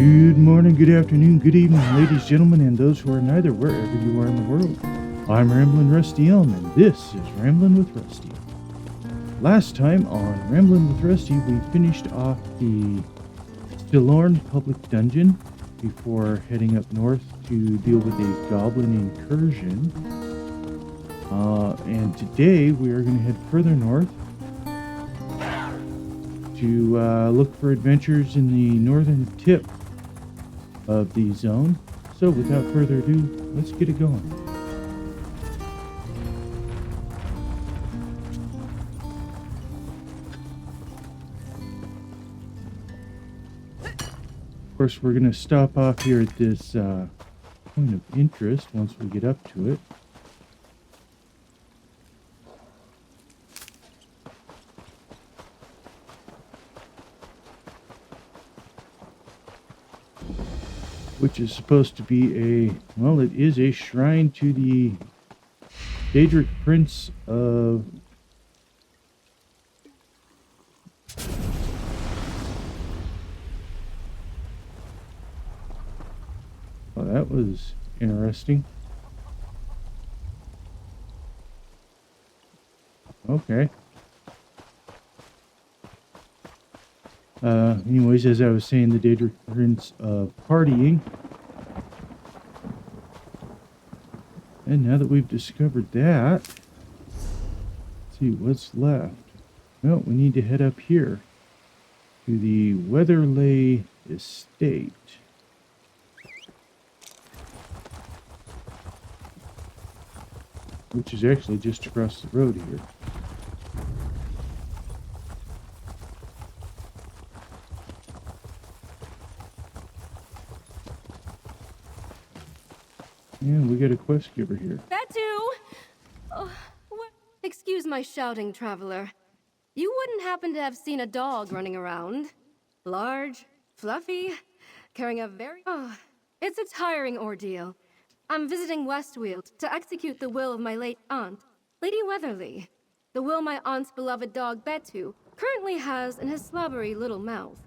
Good morning, good afternoon, good evening, ladies, gentlemen, and those who are neither, wherever you are in the world. I'm Ramblin' Rusty Elm, and this is Ramblin' with Rusty. Last time on Ramblin' with Rusty, we finished off the Stillorn Public Dungeon before heading up north to deal with a goblin incursion. And today we are going to head further north to look for adventures in the northern tip of the zone. So without further ado, let's get it going. Of course, we're going to stop off here at this point of interest once we get up to it. Which is supposed to be a, well, it is a shrine to the Daedric Prince of... Well, that was interesting. Okay. Anyways, as I was saying, the Daedric Prince of Partying. And now that we've discovered that, let's see what's left. Well, we need to head up here to the Weatherleah Estate. Which is actually just across the road here. And we got a quest giver here. Betu! Oh, what? Excuse my shouting, traveler. You wouldn't happen to have seen a dog running around? Large, fluffy, carrying a very... Oh, it's a tiring ordeal. I'm visiting West Weald to execute the will of my late aunt, Lady Weatherleah. The will my aunt's beloved dog, Betu, currently has in his slobbery little mouth.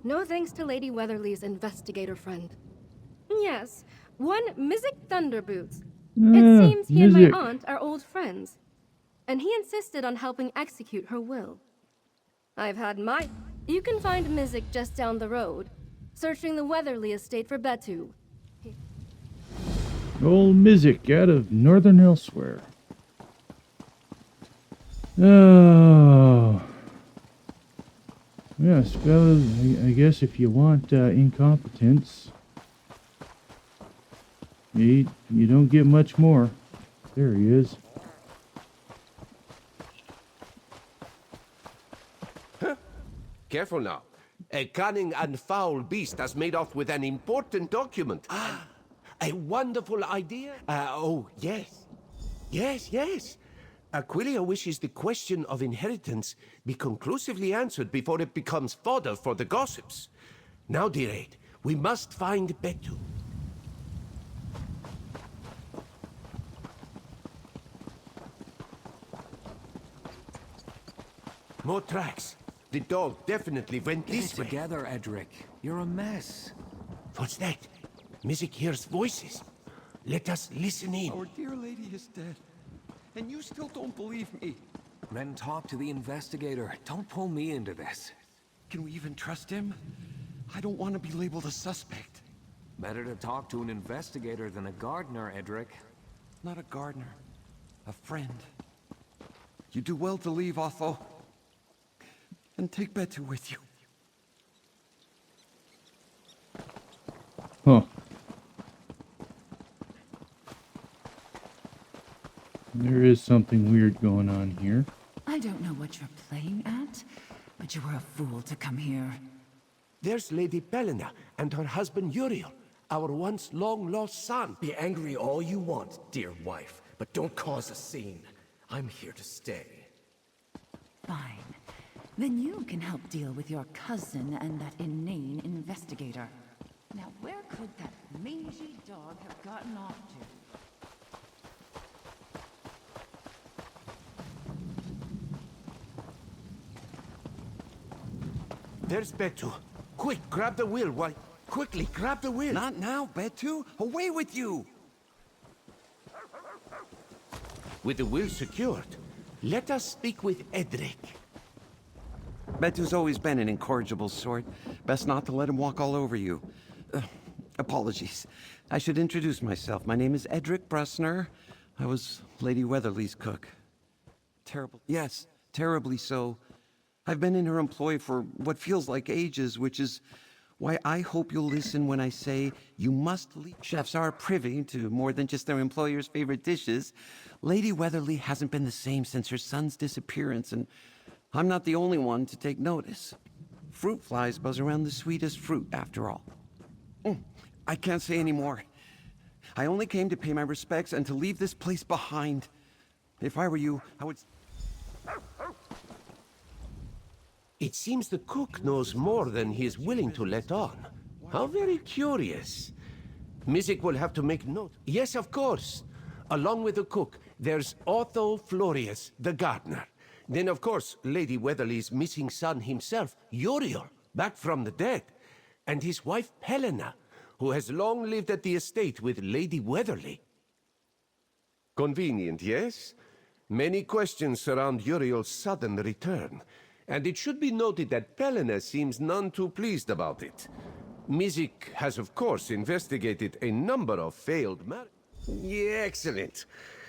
No thanks to Lady Weatherleah's investigator friend. Yes, one Mizik Thunderboots. It seems he and my aunt are old friends, and he insisted on helping execute her will. I've had my... You can find Mizik just down the road, searching the Weatherleah Estate for Betu. Old Mizik out of northern elsewhere. Oh. Yes, fellas, I guess if you want incompetence, you don't get much more. There he is. Careful now. A cunning and foul beast has made off with an important document. A wonderful idea? Oh, yes. Yes. Aquilia wishes the question of inheritance be conclusively answered before it becomes fodder for the gossips. Now, dear Aid, we must find Betu. More tracks. The dog definitely went this way. Get together, Edric. You're a mess. What's that? Mizik hears voices. Let us listen in. Our dear lady is dead, and you still don't believe me. Then talk to the investigator. Don't pull me into this. Can we even trust him? I don't want to be labeled a suspect. Better to talk to an investigator than a gardener, Edric. Not a gardener. A friend. You do well to leave, Otho. And take Betu with you. Huh. There is something weird going on here. I don't know what you're playing at, but you were a fool to come here. There's Lady Belena and her husband Uriel, our once long-lost son. Be angry all you want, dear wife, but don't cause a scene. I'm here to stay. Fine. Then you can help deal with your cousin and that inane investigator. Now, where could that mangy dog have gotten off to? There's Betu. Quick, grab the wheel while... Quickly, grab the will. Not now, Betu. Away with you! With the will secured, let us speak with Edric. Betu's always been an incorrigible sort. Best not to let him walk all over you. Apologies. I should introduce myself. My name is Edric Brusner. I was Lady Weatherleah's cook. Yes, terribly so. I've been in her employ for what feels like ages, which is why I hope you'll listen when I say you must leave. Chefs are privy to more than just their employer's favorite dishes. Lady Weatherleah hasn't been the same since her son's disappearance, and I'm not the only one to take notice. Fruit flies buzz around the sweetest fruit, after all. I can't say any more. I only came to pay my respects and to leave this place behind. If I were you, I would... It seems the cook knows more than he is willing to let on. How very curious. Mizik will have to make note. Yes, of course. Along with the cook, there's Otho Florius, the gardener. Then, of course, Lady Weatherleah's missing son himself, Uriel, back from the dead. And his wife, Helena, who has long lived at the estate with Lady Weatherleah. Convenient, yes? Many questions surround Uriel's sudden return. And it should be noted that Helena seems none too pleased about it. Mizik has, of course, investigated a number of failed marriages. Yeah, excellent.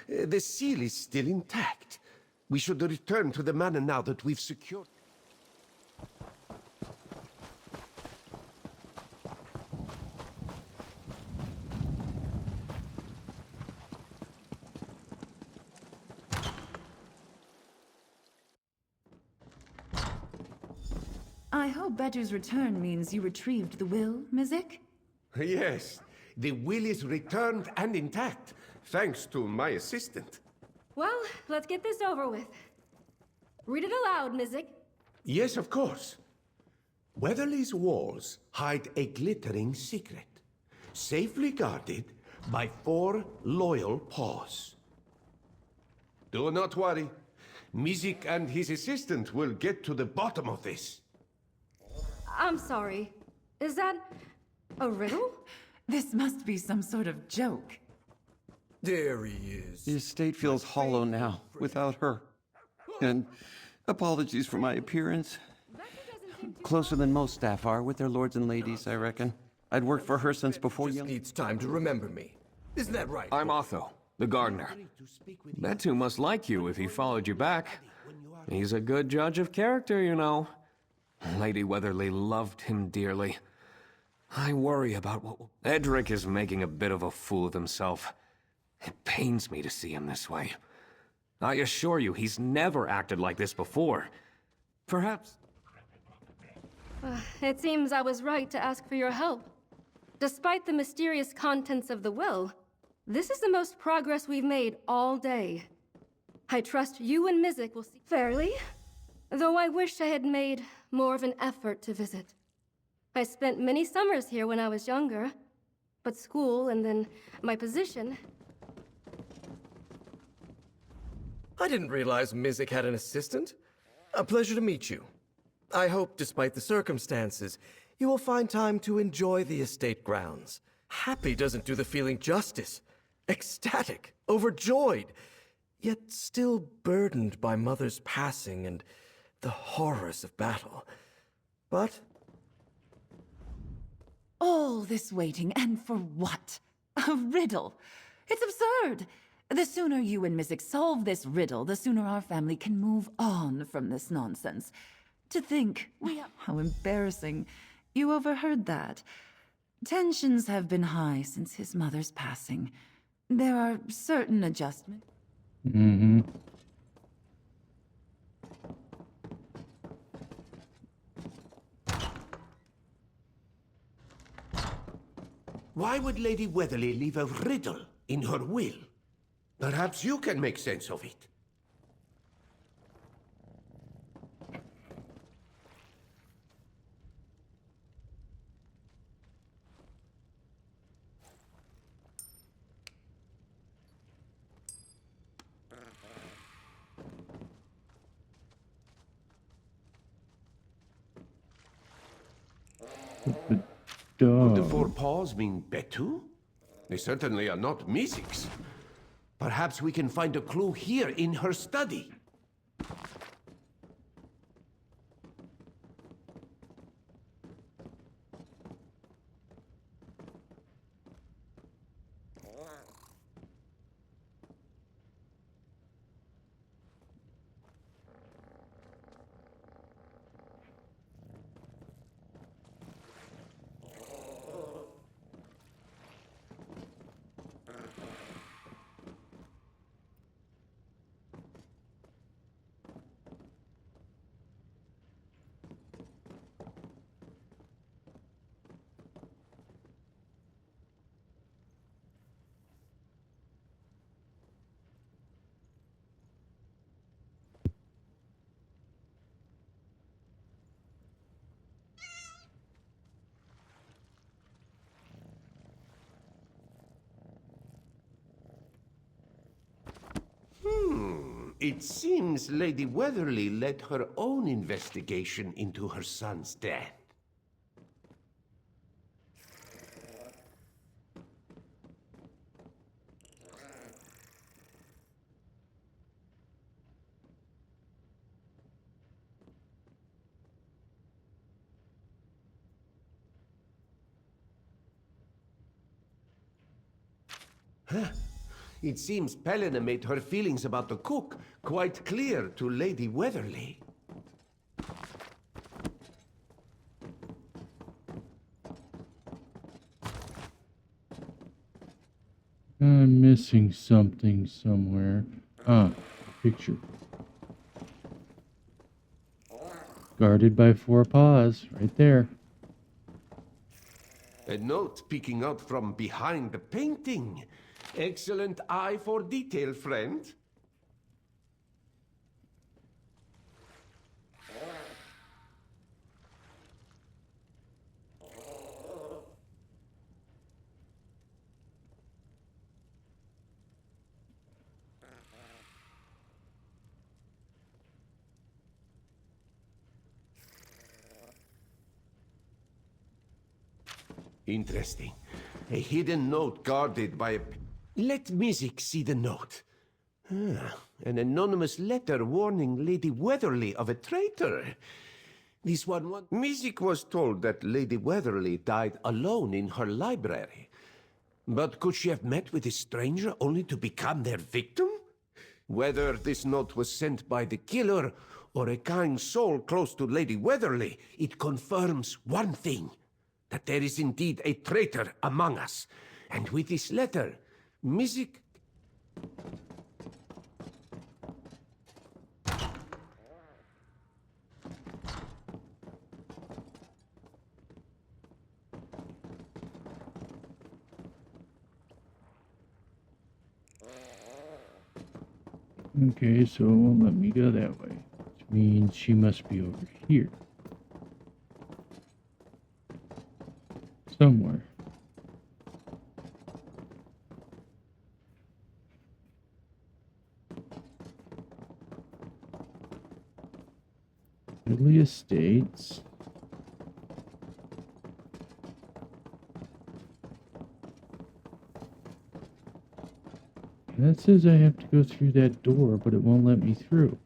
The seal is still intact. We should return to the manor now that we've secured... I hope Betu's return means you retrieved the will, Mizik? Yes, the will is returned and intact, thanks to my assistant. Well, let's get this over with. Read it aloud, Mizik. Yes, of course. Weatherly's walls hide a glittering secret, safely guarded by 4 loyal paws. Do not worry. Mizik and his assistant will get to the bottom of this. I'm sorry. Is that a riddle? This must be some sort of joke. There he is. The estate feels hollow now, without her. And apologies for my appearance. Closer than most staff are with their lords and ladies, I reckon. I'd worked for her since before Just you... needs time to remember me. Isn't that right? I'm Otho, the gardener. Betu must like you if he followed you back. He's a good judge of character, you know. Lady Weatherleah loved him dearly. I worry about what... Edric is making a bit of a fool of himself. It pains me to see him this way. I assure you, he's never acted like this before. Perhaps... It seems I was right to ask for your help. Despite the mysterious contents of the will, this is the most progress we've made all day. I trust you and Mizik will see fairly, though I wish I had made more of an effort to visit. I spent many summers here when I was younger, but school and then my position... I didn't realize Mizik had an assistant. A pleasure to meet you. I hope, despite the circumstances, you will find time to enjoy the estate grounds. Happy doesn't do the feeling justice. Ecstatic, overjoyed, yet still burdened by Mother's passing and the horrors of battle. But... All this waiting, and for what? A riddle. It's absurd. The sooner you and Mizik solve this riddle, the sooner our family can move on from this nonsense. To think, how embarrassing. You overheard that. Tensions have been high since his mother's passing. There are certain adjustments. Mm-hmm. Why would Lady Weatherleah leave a riddle in her will? Perhaps you can make sense of it. Could the dog. four paws mean Betu? They certainly are not Misik's. Perhaps we can find a clue here in her study. It seems Lady Weatherly led her own investigation into her son's death. It seems Pelena made her feelings about the cook quite clear to Lady Weatherly. I'm missing something somewhere. Ah, picture. Guarded by four paws, right there. A note peeking out from behind the painting. Excellent eye for detail, friend. Interesting. A hidden note guarded by a... Let Misik see the note. An anonymous letter warning Lady Weatherly of a traitor. This one... Misik was told that Lady Weatherly died alone in her library. But could she have met with a stranger only to become their victim? Whether this note was sent by the killer or a kind soul close to Lady Weatherly, it confirms one thing. That there is indeed a traitor among us. And with this letter, Misik... Okay, so it won't let me go that way. Which means she must be over here. Somewhere. Weatherleah Estates. That says I have to go through that door, but it won't let me through.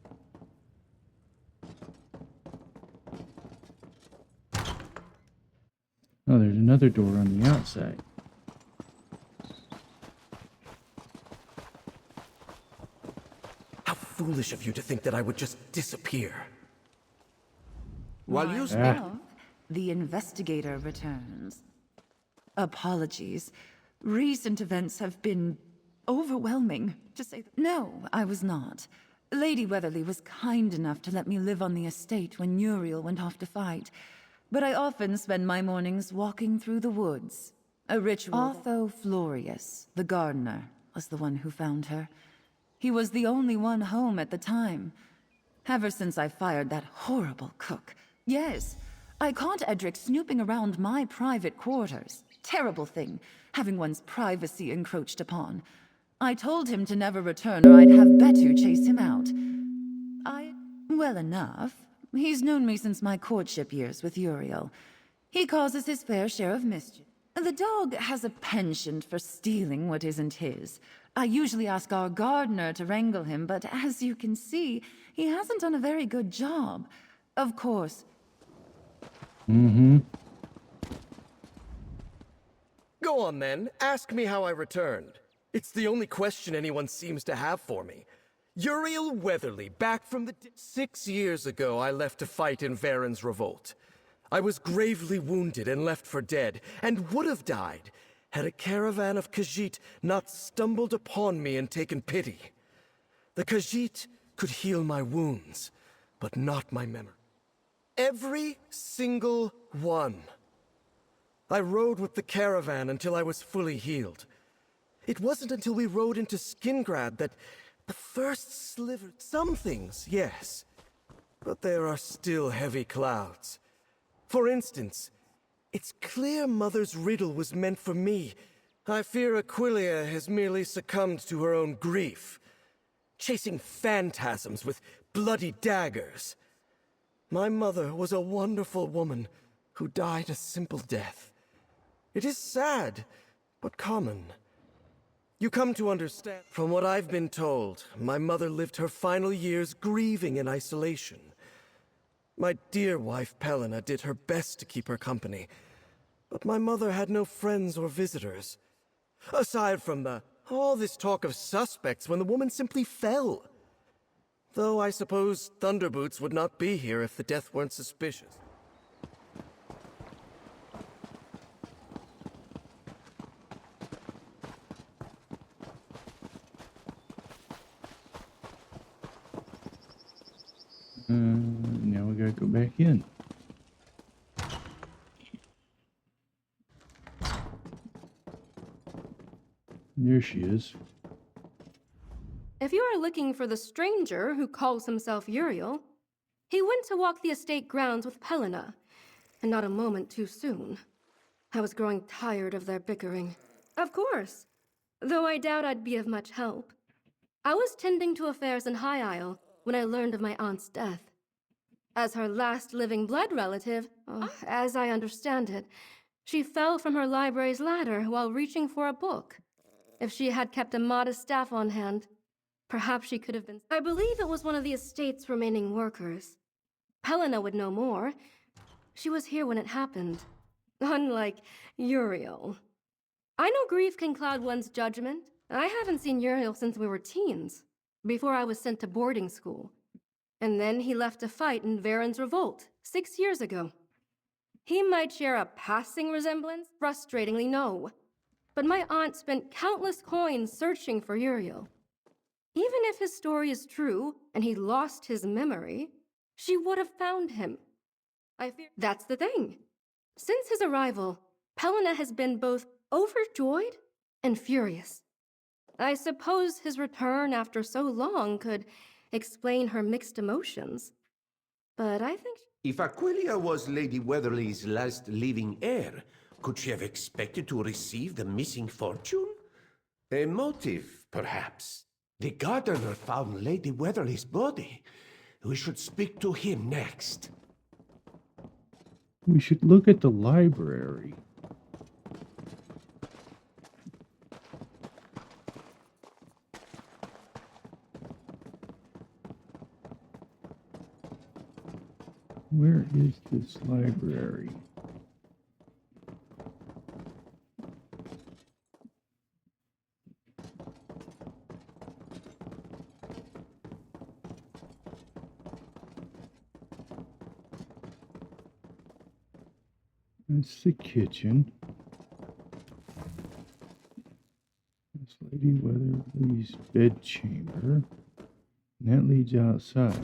Oh, there's another door on the outside. How foolish of you to think that I would just disappear. While you... Well, the investigator returns. Apologies. Recent events have been overwhelming, to say the... No, I was not. Lady Weatherly was kind enough to let me live on the estate when Uriel went off to fight. But I often spend my mornings walking through the woods. A ritual... Otho Florius, the gardener, was the one who found her. He was the only one home at the time. Ever since I fired that horrible cook. Yes, I caught Edric snooping around my private quarters. Terrible thing, having one's privacy encroached upon. I told him to never return or I'd have Betu chase him out. Well enough. He's known me since my courtship years with Uriel. He causes his fair share of mischief. The dog has a penchant for stealing what isn't his. I usually ask our gardener to wrangle him, but as you can see, he hasn't done a very good job. Of course. Mm-hmm. Go on then, ask me how I returned. It's the only question anyone seems to have for me. Uriel Weatherly, back from the 6 years ago, I left to fight in Varen's revolt. I was gravely wounded and left for dead, and would have died, had a caravan of Khajiit not stumbled upon me and taken pity. The Khajiit could heal my wounds, but not my memory. Every single one. I rode with the caravan until I was fully healed. It wasn't until we rode into Skingrad that the first sliver... Some things, yes, but there are still heavy clouds. For instance, it's clear Mother's riddle was meant for me. I fear Aquilia has merely succumbed to her own grief, chasing phantasms with bloody daggers. My mother was a wonderful woman who died a simple death. It is sad, but common. You come to understand. From what I've been told, my mother lived her final years grieving in isolation. My dear wife, Pelena, did her best to keep her company, but my mother had no friends or visitors. Aside from all this talk of suspects when the woman simply fell. Though I suppose Thunderboots would not be here if the death weren't suspicious. Now we gotta go back in. There she is. If you are looking for the stranger who calls himself Uriel, he went to walk the estate grounds with Pelena, and not a moment too soon. I was growing tired of their bickering. Of course, though I doubt I'd be of much help. I was tending to affairs in High Isle when I learned of my aunt's death. As her last living blood relative, as I understand it, she fell from her library's ladder while reaching for a book. If she had kept a modest staff on hand, perhaps she could have been... I believe it was one of the estate's remaining workers. Pelena would know more. She was here when it happened. Unlike Uriel. I know grief can cloud one's judgment. I haven't seen Uriel since we were teens, before I was sent to boarding school. And then he left to fight in Varen's revolt 6 years ago. He might share a passing resemblance, frustratingly no. But my aunt spent countless coins searching for Uriel. Even if his story is true, and he lost his memory, she would have found him. I fear that's the thing. Since his arrival, Pelena has been both overjoyed and furious. I suppose his return after so long could explain her mixed emotions. But I think... If Aquilia was Lady Weatherly's last living heir, could she have expected to receive the missing fortune? A motive, perhaps. The gardener found Lady Weatherly's body. We should speak to him next. We should look at the library. Where is this library? That's the kitchen. That's Lady Weatherly's bedchamber. And that leads outside.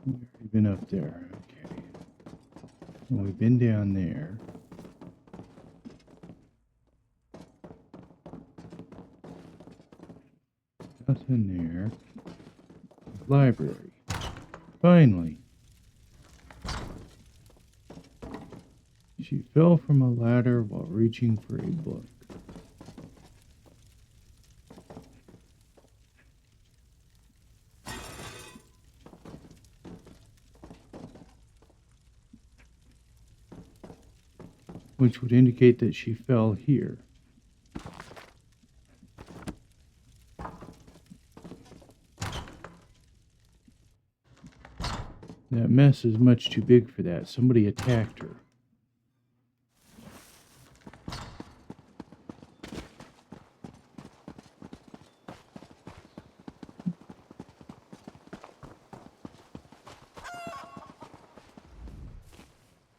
We've already been up there. Okay. Well, we've been down there. Nothing there. Library. Finally. She She fell from a ladder while reaching for a book. Which would indicate that she fell here. That mess is much too big for that. Somebody attacked her.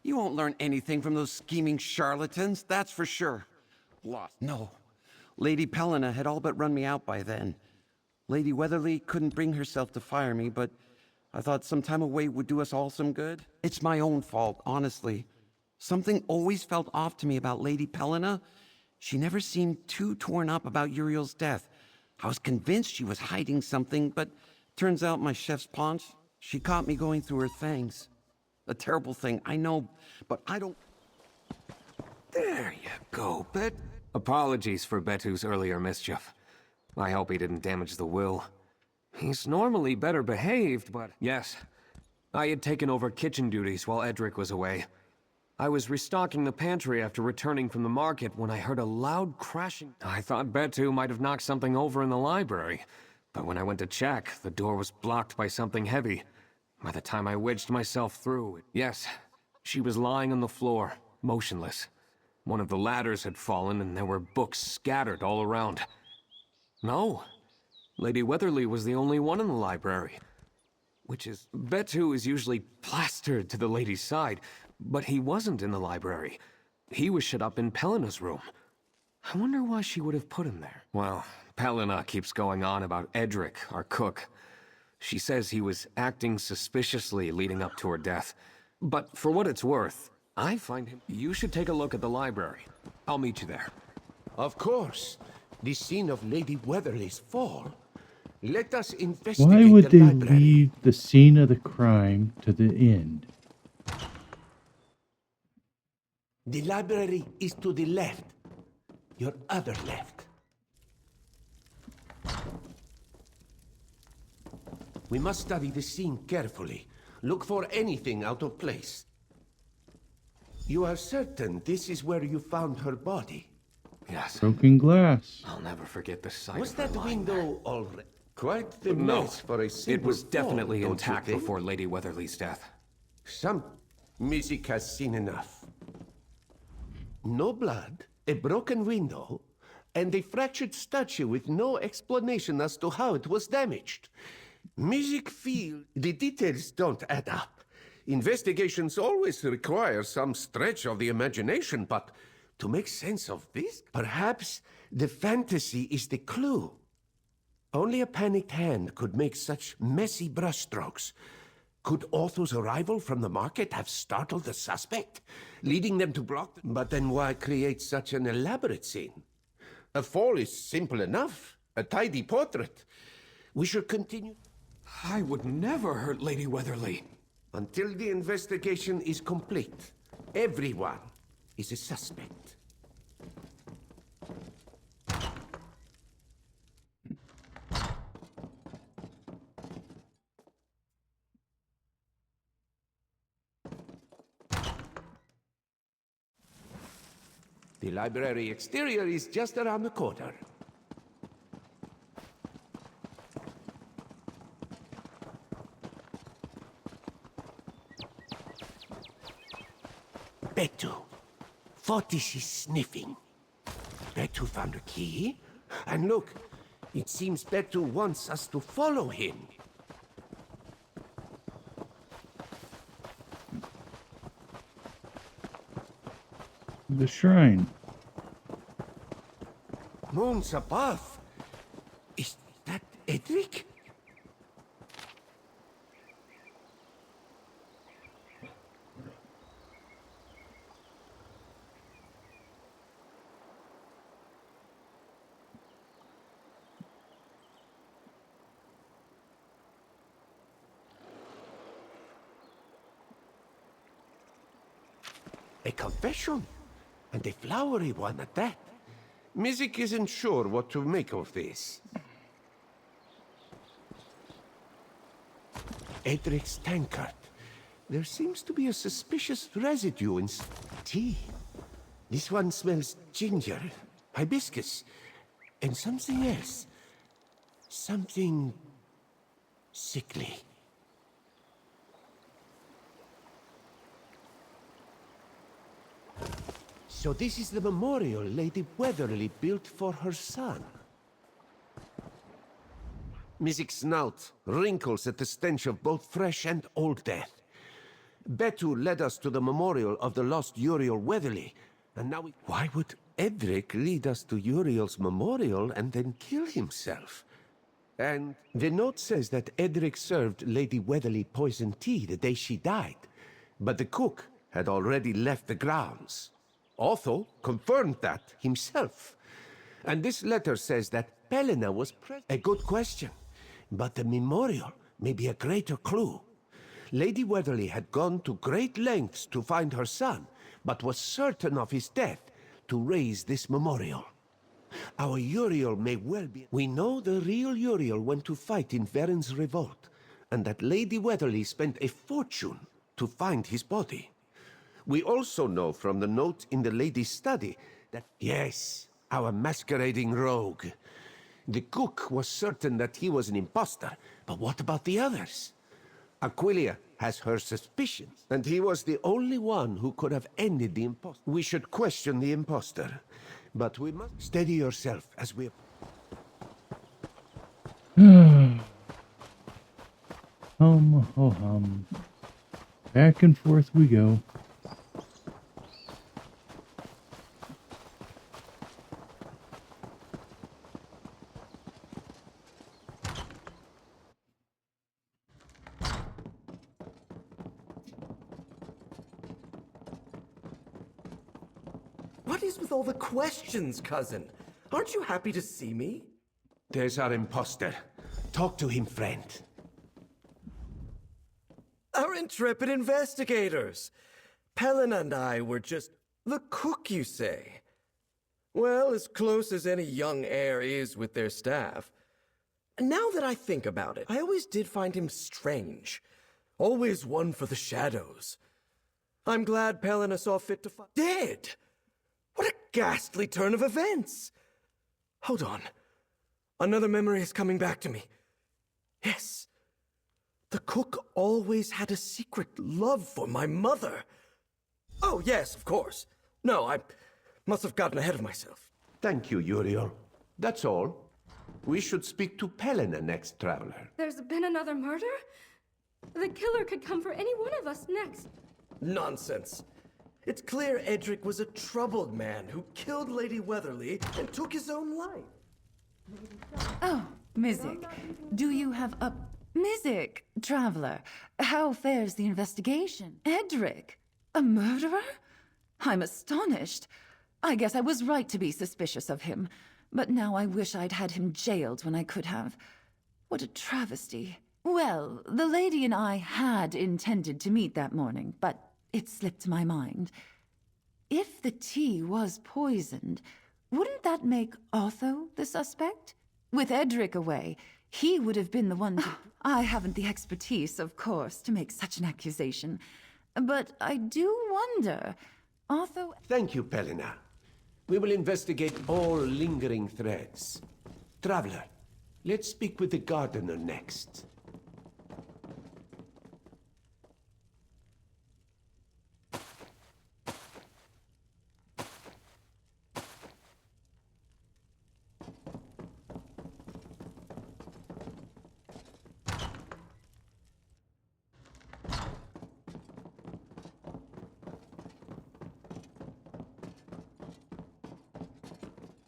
You won't learn anything from those scheming charlatans, that's for sure. Lost. No. Lady Pelena had all but run me out by then. Lady Weatherleah couldn't bring herself to fire me, but I thought some time away would do us all some good. It's my own fault, honestly. Something always felt off to me about Lady Pelena. She never seemed too torn up about Uriel's death. I was convinced she was hiding something, but turns out my chef's paunch, she caught me going through her things. A terrible thing, I know, but I don't... There you go, Bet. Apologies for Betu's earlier mischief. I hope he didn't damage the will. He's normally better behaved, but... Yes, I had taken over kitchen duties while Edric was away. I was restocking the pantry after returning from the market when I heard a loud crashing. I thought Betu might have knocked something over in the library, but when I went to check, the door was blocked by something heavy. By the time I wedged myself through, yes, she was lying on the floor, motionless. One of the ladders had fallen and there were books scattered all around. No, Lady Weatherleah was the only one in the library. Betu is usually plastered to the lady's side, but he wasn't in the library. He was shut up in Pelena's room. I wonder why she would have put him there. Well, Pelena keeps going on about Edric, our cook. She says he was acting suspiciously leading up to her death. But for what it's worth, I find him... You should take a look at the library. I'll meet you there. Of course. The scene of Lady Weatherly's fall. Let us investigate Why would the they library. leave the scene of the crime to the end? The library is to the left. Your other left. We must study the scene carefully. Look for anything out of place. You are certain this is where you found her body? Yes. Broken glass. I'll never forget the sight Was of her that lying there. window already? Quite the No, mess for a simple it was fall, definitely don't you intact think? before Lady Weatherly's death. Some music has seen enough. No blood, a broken window, and a fractured statue with no explanation as to how it was damaged. Music feel the details don't add up. Investigations always require some stretch of the imagination, but to make sense of this, perhaps the fantasy is the clue. Only a panicked hand could make such messy brushstrokes. Could Otho's arrival from the market have startled the suspect, leading them to block them? But then why create such an elaborate scene? A fall is simple enough, a tidy portrait. We should continue. I would never hurt Lady Weatherly. Until the investigation is complete, everyone is a suspect. The library exterior is just around the corner. Betu. Fortis is sniffing. Betu found a key. And look, it seems Betu wants us to follow him. The shrine. Moons above. Is that Edric? A confession, and a flowery one at that. Mizik isn't sure what to make of this. Edric's tankard. There seems to be a suspicious residue in tea. This one smells ginger, hibiscus, and something else. Something sickly. So this is the memorial Lady Weatherly built for her son. Mizik's snout wrinkles at the stench of both fresh and old death. Betu led us to the memorial of the lost Uriel Weatherly, and now why would Edric lead us to Uriel's memorial and then kill himself? And the note says that Edric served Lady Weatherly poisoned tea the day she died, but the cook had already left the grounds. Otho confirmed that himself. And this letter says that Pelena was present. A good question, but the memorial may be a greater clue. Lady Weatherly had gone to great lengths to find her son, but was certain of his death to raise this memorial. Our Uriel may well be... We know the real Uriel went to fight in Varen's revolt, and that Lady Weatherly spent a fortune to find his body. We also know from the note in the lady's study that... Yes, our masquerading rogue. The cook was certain that he was an impostor, but what about the others? Aquilia has her suspicions, and he was the only one who could have ended the impostor. We should question the impostor, but we must steady yourself as we... Oh hum. Back and forth we go. What is with all the questions, cousin? Aren't you happy to see me? There's our impostor. Talk to him, friend. Our intrepid investigators. Pelena and I were just... The cook, you say? Well, as close as any young heir is with their staff. And now that I think about it, I always did find him strange. Always one for the shadows. I'm glad Pelena saw fit to find... Dead! What a ghastly turn of events! Hold on. Another memory is coming back to me. Yes. The cook always had a secret love for my mother. Oh, yes, of course. No, I must have gotten ahead of myself. Thank you, Uriel. That's all. We should speak to Pelena next, traveler. There's been another murder? The killer could come for any one of us next. Nonsense. It's clear Edric was a troubled man who killed Lady Weatherly and took his own life. Oh, Mizik, do you have a... Mizik, traveler, how fares the investigation? Edric, a murderer? I'm astonished. I guess I was right to be suspicious of him, but now I wish I'd had him jailed when I could have. What a travesty. Well, the lady and I had intended to meet that morning, but it slipped my mind. If the tea was poisoned, wouldn't that make Otho the suspect? With Edric away, he would have been the one to... I haven't the expertise, of course, to make such an accusation. But I do wonder, Otho... Thank you, Pelena. We will investigate all lingering threads. Traveler, let's speak with the gardener next.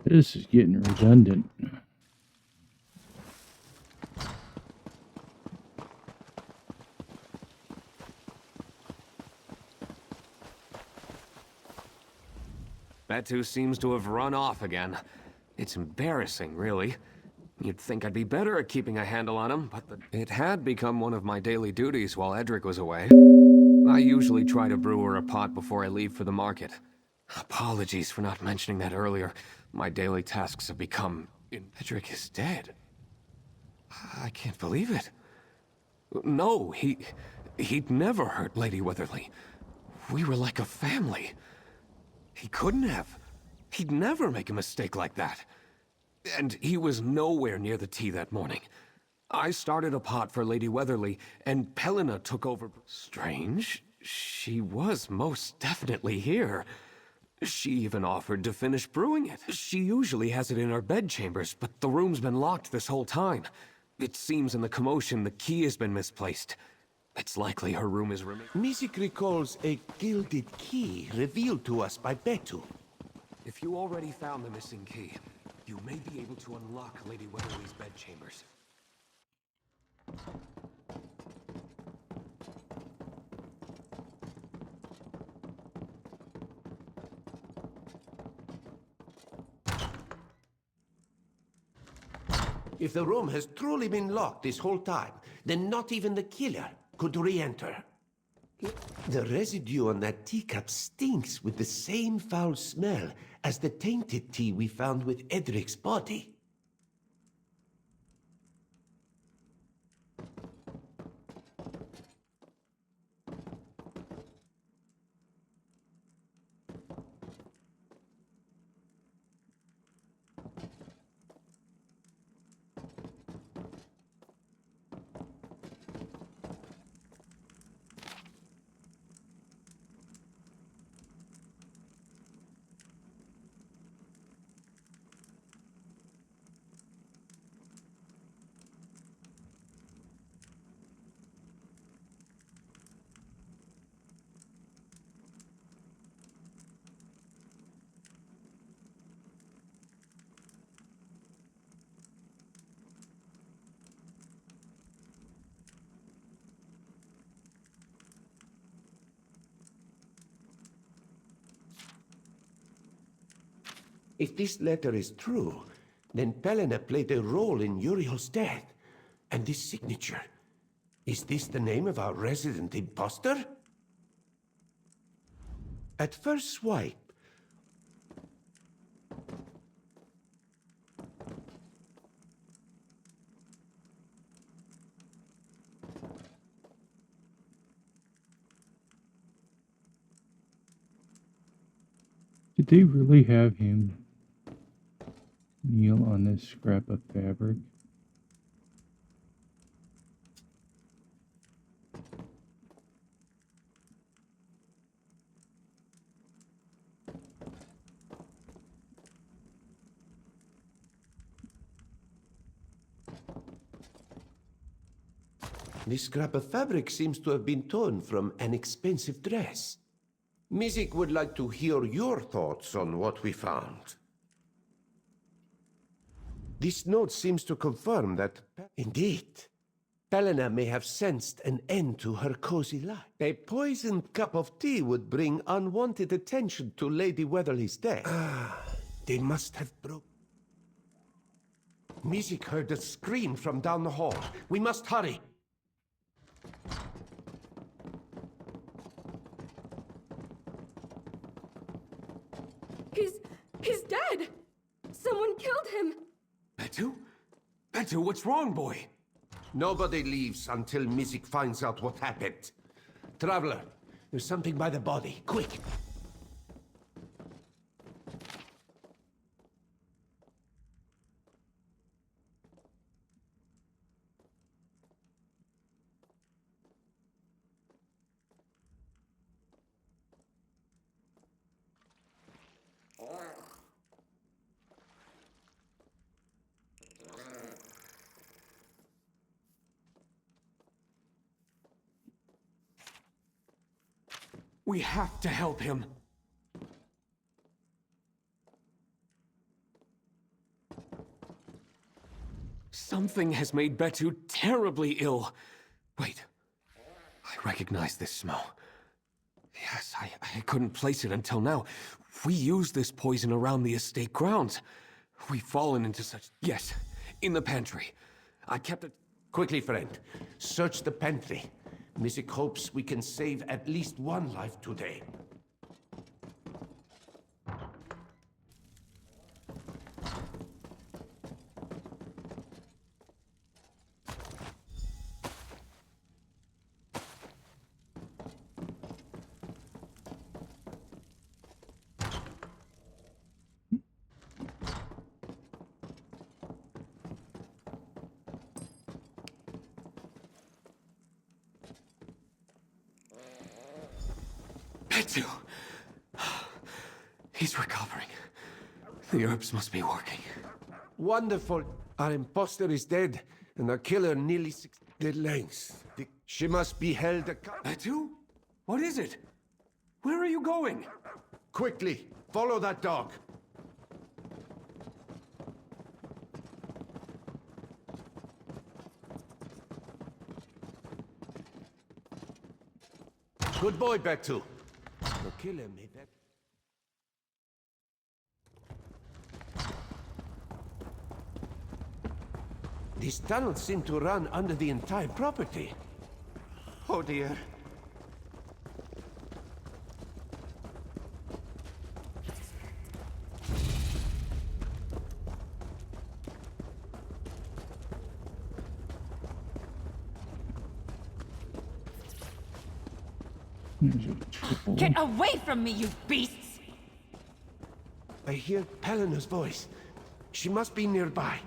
This is getting redundant. Betu seems to have run off again. It's embarrassing, really. You'd think I'd be better at keeping a handle on him, but it had become one of my daily duties while Edric was away. I usually try to brew her a pot before I leave for the market. Apologies for not mentioning that earlier. My daily tasks have become... Edric is dead. I can't believe it. No, he'd never hurt Lady Weatherleah. We were like a family. He couldn't have. He'd never make a mistake like that. And he was nowhere near the tea that morning. I started a pot for Lady Weatherleah, and Pelena took over. Strange. She was most definitely here. She even offered to finish brewing it. She usually has it in her bedchambers, but the room's been locked this whole time. It seems in the commotion the key has been misplaced. It's likely her room is Music recalls a gilded key revealed to us by Betu. If you already found the missing key, you may be able to unlock Lady Weatherleah's bedchambers. If the room has truly been locked this whole time, then not even the killer could re-enter. The residue on that teacup stinks with the same foul smell as the tainted tea we found with Edric's body. If this letter is true, then Pelena played a role in Uriel's death. And this signature, is this the name of our resident imposter? At first swipe, did they really have him kneel on this scrap of fabric? this scrap of fabric seems to have been torn from an expensive dress. Mizik would like to hear your thoughts on what we found. This note seems to confirm that, indeed, Pelena may have sensed an end to her cozy life. A poisoned cup of tea would bring unwanted attention to Lady Weatherleah's death. They must have broken. Mizik heard a scream from down the hall. We must hurry. He's dead! Someone killed him! Betu? Betu, what's wrong, boy? Nobody leaves until Mizik finds out what happened. Traveler, there's something by the body. Quick! We have to help him. Something has made Betu terribly ill. Wait. I recognize this smell. Yes, I couldn't place it until now. We used this poison around the estate grounds. We've fallen into such... Yes, in the pantry. I kept it... Quickly, friend. Search the pantry. Mystic hopes we can save at least one life today. Betu! He's recovering. The herbs must be working. Wonderful. Our imposter is dead, and our killer nearly 6 dead lengths. She must be held accountable. Betu? What is it? Where are you going? Quickly, follow that dog. Good boy, Betu. The killer made that. These tunnels seem to run under the entire property. Oh dear. Get away from me, you beasts! I hear Pelena's voice. She must be nearby.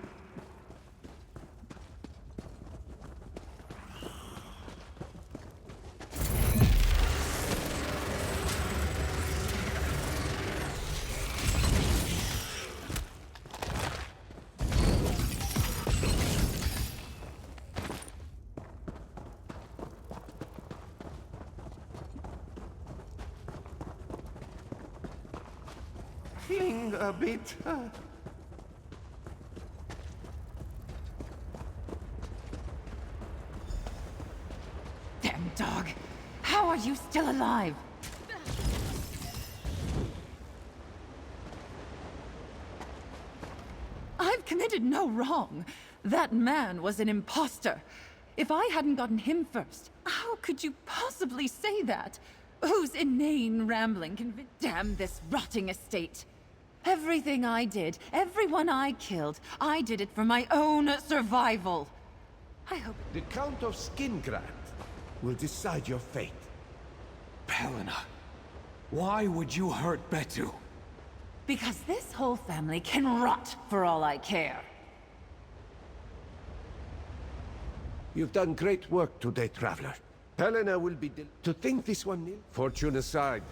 Feeling a bit... Damn dog! How are you still alive? I've committed no wrong. That man was an imposter. If I hadn't gotten him first, how could you possibly say that? Whose inane rambling damn this rotting estate? Everything I did, everyone I killed, I did it for my own survival. I hope... The Count of Skingrad will decide your fate. Pelena, why would you hurt Betu? Because this whole family can rot for all I care. You've done great work today, Traveler. Helena will be to think this one in. Fortune aside.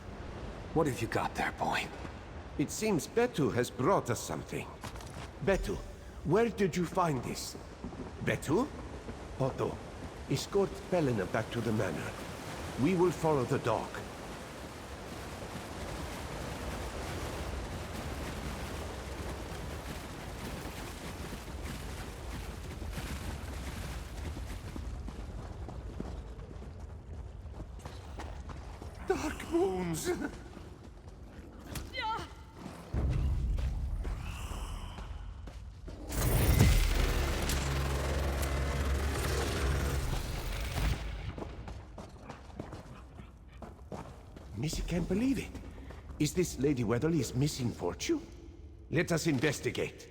What have you got there, boy? It seems Betu has brought us something. Betu, where did you find this? Betu? Otto, escort Helena back to the manor. We will follow the dog. Dark moons! Missy can't believe it. Is this Lady Weatherleah's missing fortune? Let us investigate.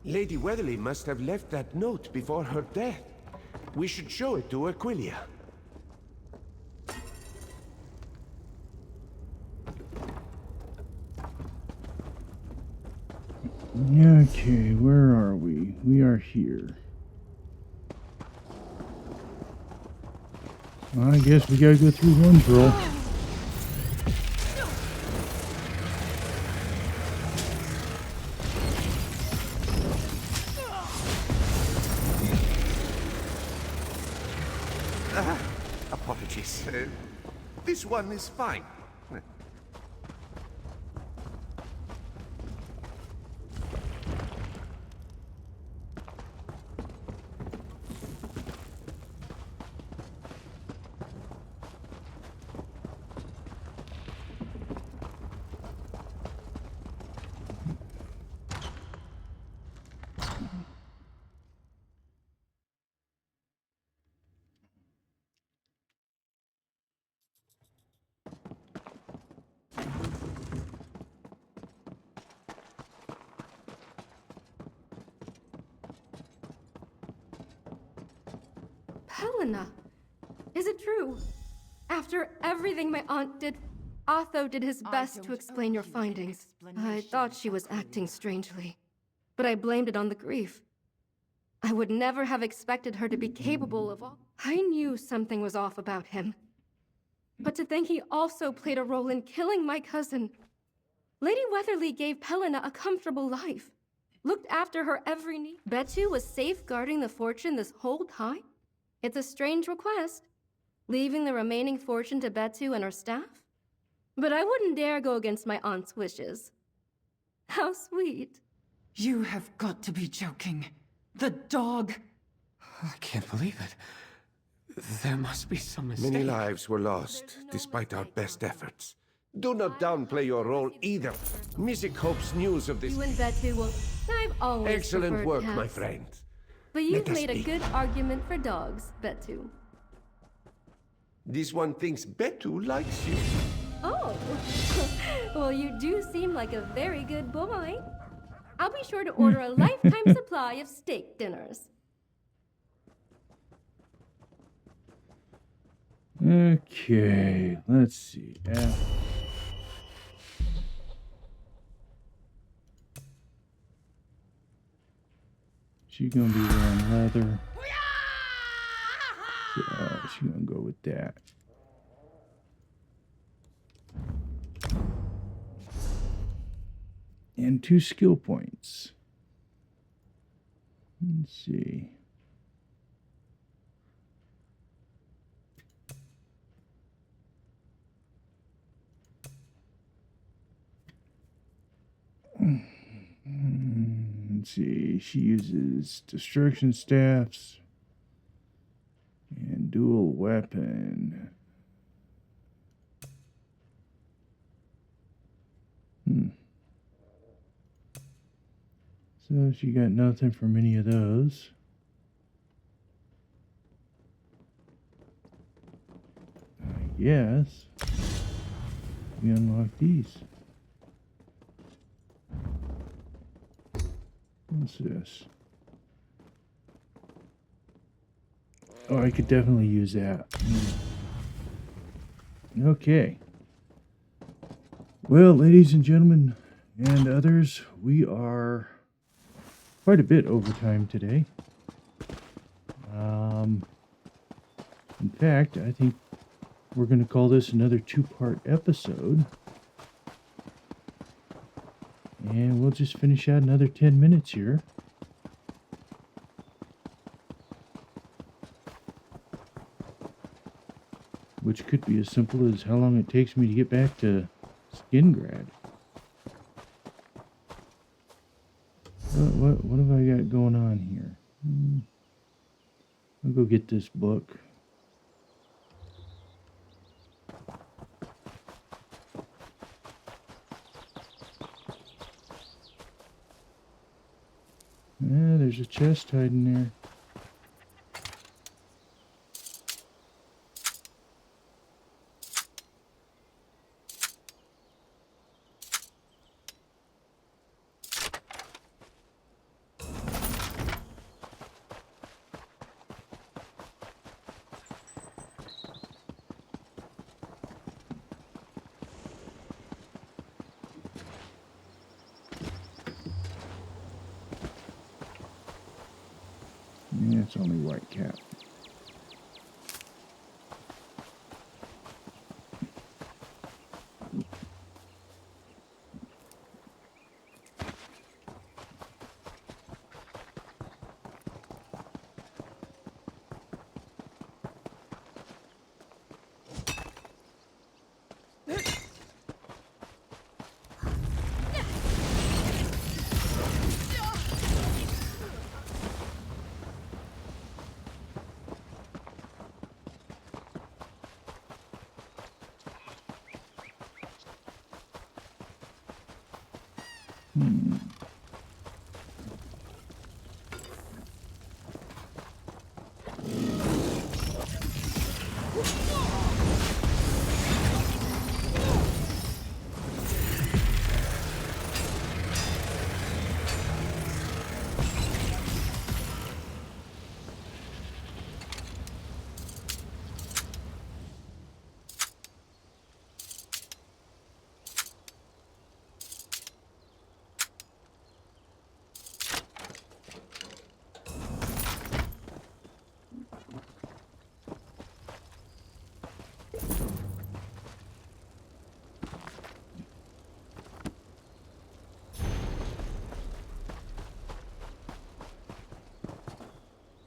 Lady Weatherleah must have left that note before her death. We should show it to Aquilia. Okay, where are we? We are here. I guess we gotta go through one drill. Apologies. This one is fine. Helena, is it true? After everything my aunt did, Otho did his best to explain your findings. I thought she was acting strangely, but I blamed it on the grief. I would never have expected her to be capable of all. I knew something was off about him. But to think he also played a role in killing my cousin. Lady Weatherleah gave Helena a comfortable life, looked after her every need. Betu was safeguarding the fortune this whole time? It's a strange request, leaving the remaining fortune to Betu and her staff. But I wouldn't dare go against my aunt's wishes. How sweet. You have got to be joking. The dog. I can't believe it. There must be some mistake. Many lives were lost, despite our best efforts. Do not downplay your role either. Music hopes news of this. You and Betu will... I've always Excellent preferred work, cats. my friend. But you've Let us made a be. good argument for dogs, Betu. This one thinks Betu likes you. Oh, well, you do seem like a very good boy. I'll be sure to order a lifetime supply of steak dinners. Okay, let's see. She gonna be wearing leather. So she gonna go with that. And 2 skill points. Let's see. Let's see. She uses destruction staffs and dual weapon. So she got nothing from any of those. I guess we unlock these. What's this? Oh, I could definitely use that. Okay. Well, ladies and gentlemen, and others, we are quite a bit over time today. In fact, I think we're going to call this another 2-part episode. And we'll just finish out another 10 minutes here. Which could be as simple as how long it takes me to get back to Skingrad. What have I got going on here? I'll go get this book. Yeah, there's a chest hiding there. Yeah, it's only white cap.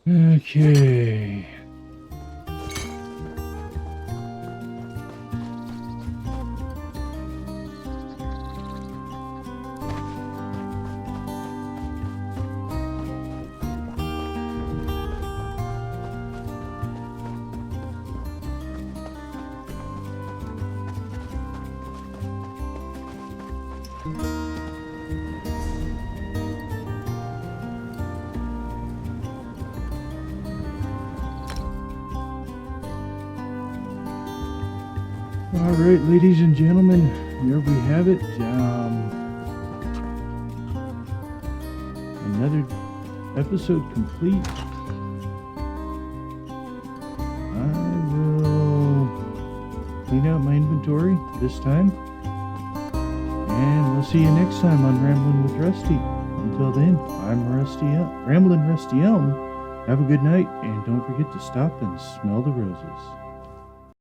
Okay. All right, ladies and gentlemen, there we have it. Another episode complete. I will clean out my inventory this time. And we'll see you next time on Ramblin' with Rusty. Until then, I'm Ramblin' Rusty Elm. Have a good night, and don't forget to stop and smell the roses.